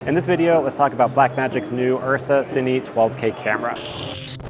In this video, let's talk about Blackmagic's new URSA Cine 12K camera.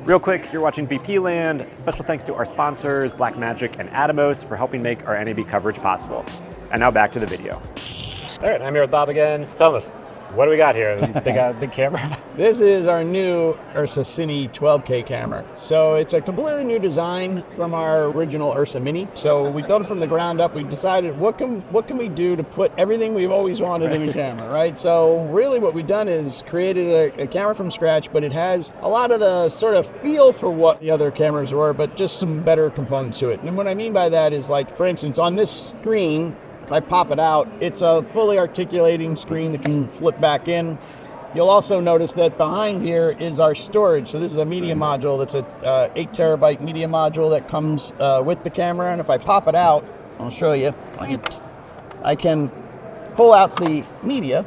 Real quick, you're watching VP Land. Special thanks to our sponsors, Blackmagic and Atomos, for helping make our NAB coverage possible. And now back to the video. All right, I'm here with Bob again. Tell us, what do we got here? This big camera? This is our new URSA Cine 12K camera. So it's a completely new design from our original URSA Mini. So we built it from the ground up. We decided what can we do to put everything we've always wanted in a camera, right? So really what we've done is created a camera from scratch, but it has a lot of the sort of feel for what the other cameras were, but just some better components to it. And what I mean by that is, like, for instance, on this screen, if I pop it out, it's a fully articulating screen that can flip back in. You'll also notice that behind here is our storage. So this is a media module that's a 8 terabyte media module that comes with the camera. And if I pop it out, I'll show you. I can pull out the media,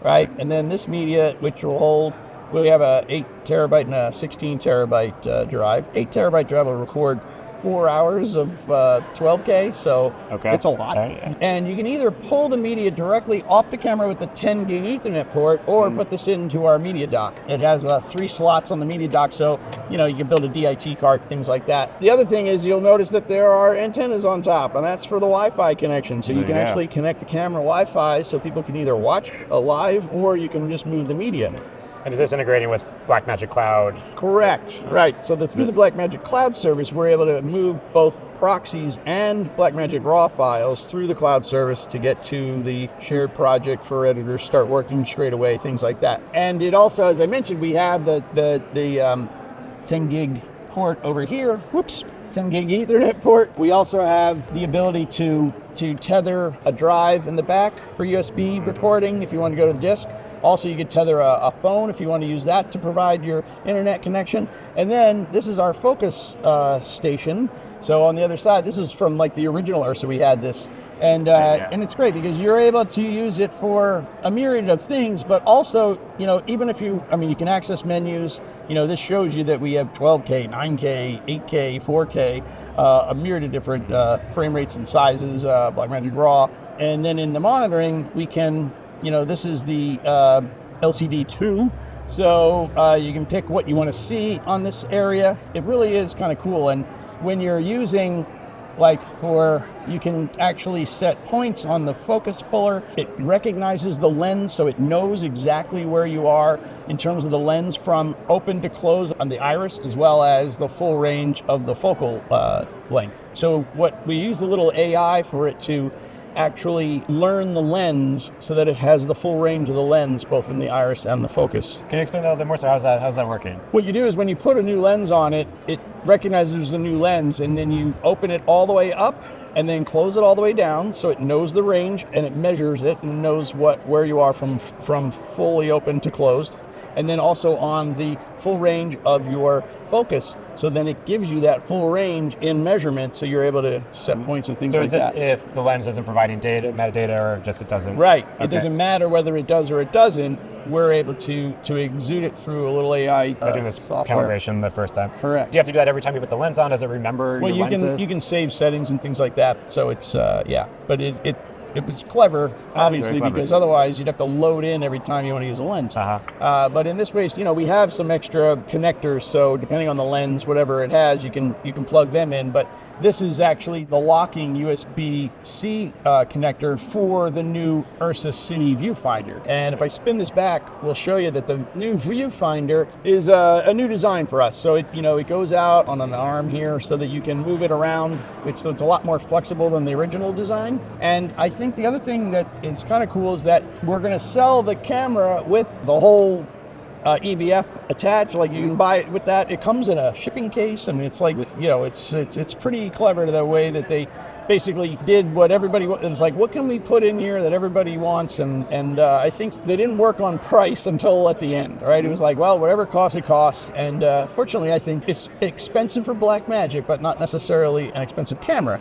right? And then this media, which will hold, we have a 8 terabyte and a 16 terabyte drive. 8 terabyte drive will record 4 hours of 12K, so it's a lot. And you can either pull the media directly off the camera with the 10 gig Ethernet port, or put this into our media dock. It has 3 slots on the media dock, so you can build a DIT card, things like that. The other thing is, you'll notice that there are antennas on top, and that's for the Wi-Fi connection. So you can actually connect the camera Wi-Fi, so people can either watch live, or you can just move the media. And is this integrating with Blackmagic Cloud? Correct, right. So through the Blackmagic Cloud service, we're able to move both proxies and Blackmagic RAW files through the cloud service to get to the shared project for editors, start working straight away, things like that. And it also, as I mentioned, we have the 10 gig port over here. 10 gig Ethernet port. We also have the ability to tether a drive in the back for USB recording if you want to go to the disk. Also, you could tether a phone if you want to use that to provide your internet connection. And then this is our focus station. So on the other side, this is from like the original URSA, we had this. And it's great because you're able to use it for a myriad of things, but also, even if you can access menus. This shows you that we have 12K, 9K, 8K, 4K, a myriad of different frame rates and sizes, Blackmagic RAW. And then in the monitoring, we can, this is the LCD2, so you can pick what you want to see on this area. It really is kind of cool. And when you're using, you can actually set points on the focus puller. It recognizes the lens, so it knows exactly where you are in terms of the lens from open to close on the iris, as well as the full range of the focal length. So we use a little AI for it to actually learn the lens so that it has the full range of the lens, both in the iris and the focus. Can you explain that a little bit more? So how's that working? What you do is when you put a new lens on it, it recognizes the new lens, and then you open it all the way up and then close it all the way down, so it knows the range and it measures it and knows where you are from fully open to closed. And then also on the full range of your focus. So then it gives you that full range in measurement, so you're able to set points and things like that. So is this if the lens isn't providing metadata, or just it doesn't? Right. Okay. It doesn't matter whether it does or it doesn't. We're able to exude it through a little AI doing this software. Calibration the first time. Correct. Do you have to do that every time you put the lens on? Does it remember your lenses? You can save settings and things like that. So it's, but it was clever, obviously, because otherwise you'd have to load in every time you want to use a lens. But in this case, we have some extra connectors, so depending on the lens, whatever it has, you can plug them in. But this is actually the locking USB-C connector for the new URSA Cine Viewfinder. And if I spin this back, we'll show you that the new Viewfinder is a new design for us. So it goes out on an arm here so that you can move it around, so it's a lot more flexible than the original design. And I think the other thing that is kind of cool is that we're going to sell the camera with the whole EVF attached. Like, you can buy it with that. It comes in a shipping case. I mean, it's like, it's pretty clever the way that they basically did what everybody was. It's like, what can we put in here that everybody wants? And I think they didn't work on price until at the end, right? It was like, well, whatever costs, it costs. And fortunately, I think it's expensive for Blackmagic, but not necessarily an expensive camera.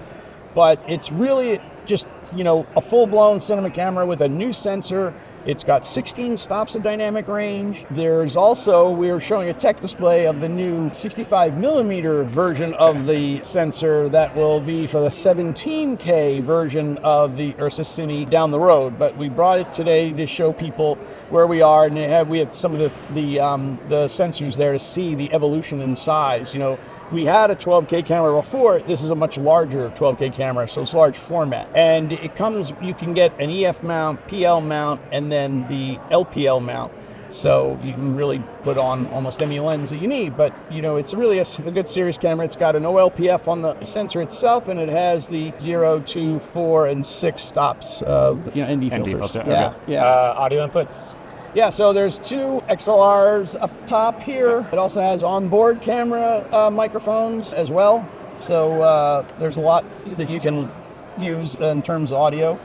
But it's really just, a full-blown cinema camera with a new sensor, It's got 16 stops of dynamic range. There's also, we're showing a tech display of the new 65 millimeter version of the sensor that will be for the 17K version of the URSA Cine down the road. But we brought it today to show people where we are, and we have some of the sensors there to see the evolution in size. You know, we had a 12K camera before. This is a much larger 12K camera, so it's large format. And it comes, you can get an EF mount, PL mount, and then the LPL mount. So you can really put on almost any lens that you need. But, you know, it's really a good series camera. It's got an OLPF on the sensor itself, and it has the 0, 2, 4, and 6 stops of ND filters. Filter. Yeah, Okay. yeah. Audio inputs. Yeah, so there's 2 XLRs up top here. It also has onboard camera microphones as well. So there's a lot that you can use in terms of audio.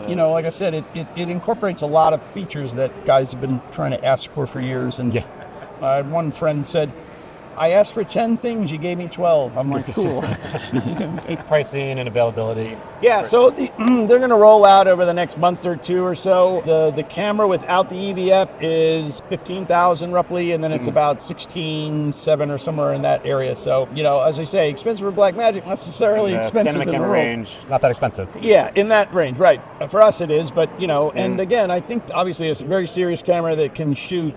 You know, like I said, it incorporates a lot of features that guys have been trying to ask for years. And one friend said, I asked for 10 things, you gave me 12. I'm like, cool. Pricing and availability. Yeah, so they're going to roll out over the next month or 2 or so. The camera without the EVF is $15,000 roughly, and then it's about $16,700 or somewhere in that area. So, you know, as I say, expensive for Blackmagic, not necessarily expensive cinema in the camera world. range, not that expensive. Yeah, in that range, right. For us it is, but, you know, and again, I think obviously it's a very serious camera that can shoot,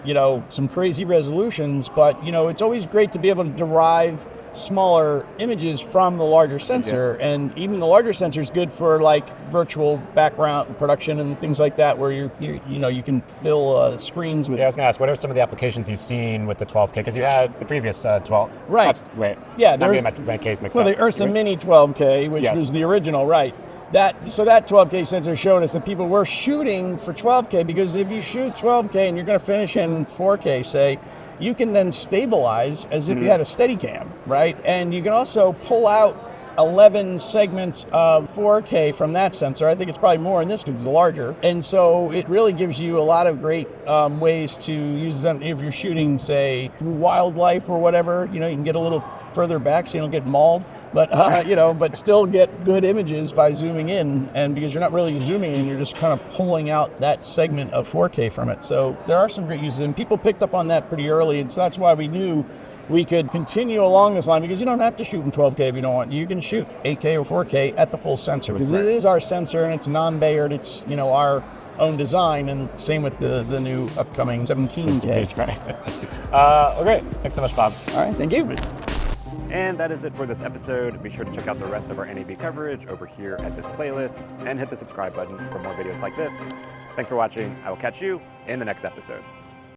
you know, some crazy resolutions, but, you know, it's always great to be able to derive smaller images from the larger sensor, and even the larger sensor is good for like virtual background production and things like that, where you can fill screens with. Yeah, I was gonna ask, what are some of the applications you've seen with the 12K? Because you had the previous 12. Right. Wait. Yeah, there's there's my case mixed well, up. the URSA Mini 12K, which Yes. was the original, right? That 12K sensor showed us that people were shooting for 12K, because if you shoot 12K and you're going to finish in 4K, say, you can then stabilize as if you had a Steadicam, right? And you can also pull out 11 segments of 4K from that sensor. I think it's probably more in this because it's larger. And so it really gives you a lot of great ways to use them if you're shooting, say, wildlife or whatever. You know, you can get a little further back so you don't get mauled. But, you know, but still get good images by zooming in, and because you're not really zooming in, you're just kind of pulling out that segment of 4K from it. So there are some great uses, and people picked up on that pretty early, and so that's why we knew we could continue along this line, because you don't have to shoot in 12K if you don't want. You can shoot 8K or 4K at the full sensor, because it is our sensor, and it's non-Bayered, it's, you know, our own design, and same with the new upcoming 17K. Okay, thanks so much, Bob. All right, thank you. And that is it for this episode. Be sure to check out the rest of our NAB coverage over here at this playlist, and hit the subscribe button for more videos like this. Thanks for watching. I will catch you in the next episode.